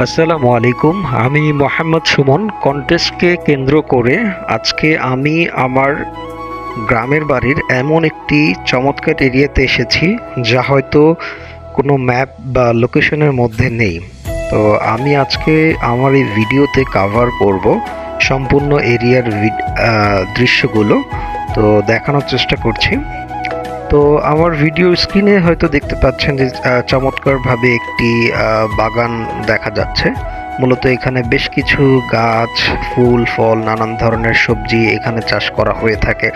আসসালামু আলাইকুম। আমি মোহাম্মদ সুমন। কন্টেস্টকে কেন্দ্র করে আজকে আমি আমার গ্রামের বাড়ির এমন একটি চমৎকার এরিয়াতে এসেছি যা হয়তো কোনো ম্যাপ বা লোকেশনের মধ্যে নেই। তো আমি আজকে আমার এই ভিডিওতে কাভার করব সম্পূর্ণ এরিয়ার দৃশ্যগুলো। তো দেখানোর চেষ্টা করছি। তো আমার ভিডিও স্ক্রিনে হয়তো দেখতে পাচ্ছেন যে চমৎকারভাবে একটি বাগান দেখা যাচ্ছে। মূলত এখানে বেশ কিছু গাছ, ফুল, ফল, নানান ধরনের সবজি এখানে চাষ করা হয়ে থাকে।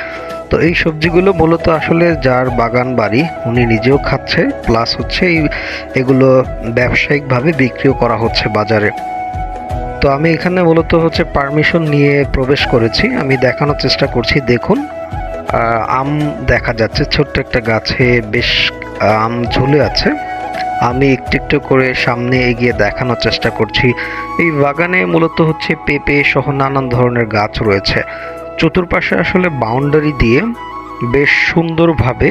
তো এই সবজিগুলো মূলত আসলে যার বাগান বাড়ি উনি নিজেও খাচ্ছে, প্লাস হচ্ছে এগুলো ব্যবসায়িকভাবে বিক্রিও করা হচ্ছে বাজারে। তো আমি এখানে মূলত হচ্ছে পারমিশন নিয়ে প্রবেশ করেছি। আমি দেখানোর চেষ্টা করছি। দেখুন, আম দেখা যাচ্ছে, ছোট্ট একটা গাছে বেশ আম ঝুলে আছে। আমি একটু একটু করে সামনে এগিয়ে দেখানোর চেষ্টা করছি। এই বাগানে মূলত হচ্ছে পেঁপে সহ নানান ধরনের গাছ রয়েছে। চতুর্পাশে আসলে বাউন্ডারি দিয়ে বেশ সুন্দরভাবে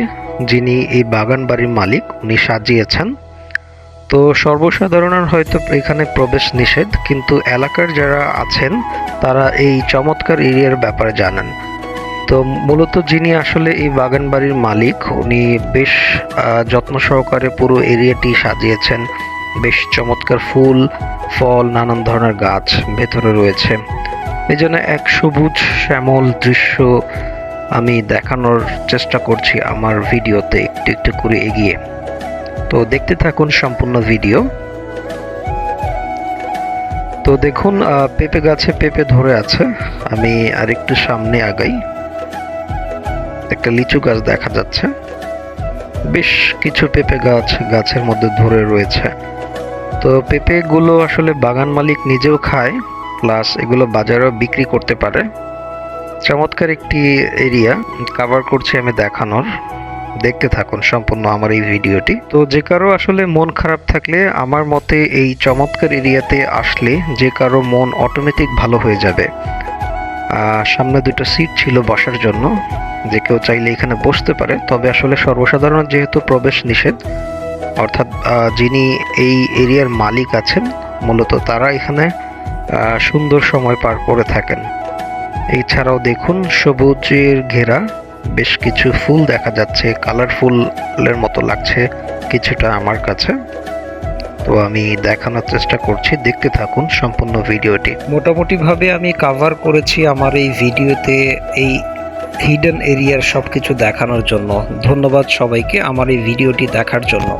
যিনি এই বাগান বাড়ির মালিক উনি সাজিয়েছেন। তো সর্বসাধারণের হয়তো এখানে প্রবেশ নিষেধ, কিন্তু এলাকার যারা আছেন তারা এই চমৎকার এরিয়ার ব্যাপারে জানেন। তো মূলত যিনি আসলে এই বাগান বাড়ির মালিক উনি বেশ যত্ন সহকারে পুরো এরিয়াটি সাজিয়েছেন। বেশ চমৎকার ফুল, ফল, নানান ধরনের গাছ ভেতরে রয়েছে। এই জন্য এক সবুজ শ্যামল দৃশ্য আমি দেখানোর চেষ্টা করছি আমার ভিডিওতে একটু একটু করে এগিয়ে। তো দেখতে থাকুন সম্পূর্ণ ভিডিও। তো দেখুন, পেঁপে গাছে পেঁপে ধরে আছে। আমি আরেকটু সামনে আগাই। একটা লিচু গাছ দেখা যাচ্ছে। বেশ কিছু পেঁপে গাছের মধ্যে ধরে রয়েছে। তো পেঁপেগুলো আসলে বাগান মালিক নিজেও খায়, প্লাস এগুলো বাজারেও বিক্রি করতে পারে। চমৎকার একটি এরিয়া কভার করছি আমি দেখানোর। দেখতে থাকুন সম্পূর্ণ আমার এই ভিডিওটি। তো যে কারো আসলে মন খারাপ থাকলে আমার মতে এই চমৎকার এরিয়াতে আসলে যে কারো মন অটোমেটিক ভালো হয়ে যাবে। সামনে দুটো সিট ছিল বসার জন্য, যে কেউ চাইলে এখানে বসতে পারে। তবে আসলে সর্বসাধারণ যেহেতু প্রবেশ নিষেধ, অর্থাৎ যিনি এই এরিয়ার মালিক আছেন মূলত তারা এখানে সুন্দর সময় পার করে থাকেন। এছাড়াও দেখুন, সবুজের ঘেরা বেশ কিছু ফুল দেখা যাচ্ছে, কালারফুলের মতো লাগছে কিছুটা আমার কাছে। তো আমি দেখানোর চেষ্টা করছি, দেখতে থাকুন সম্পূর্ণ ভিডিওটি। মোটামুটিভাবে আমি কাভার করেছি আমার এই ভিডিওতে এই হিডেন এরিয়ার সবকিছু দেখানোর জন্য। ধন্যবাদ সবাইকে আমার এই ভিডিওটি দেখার জন্য।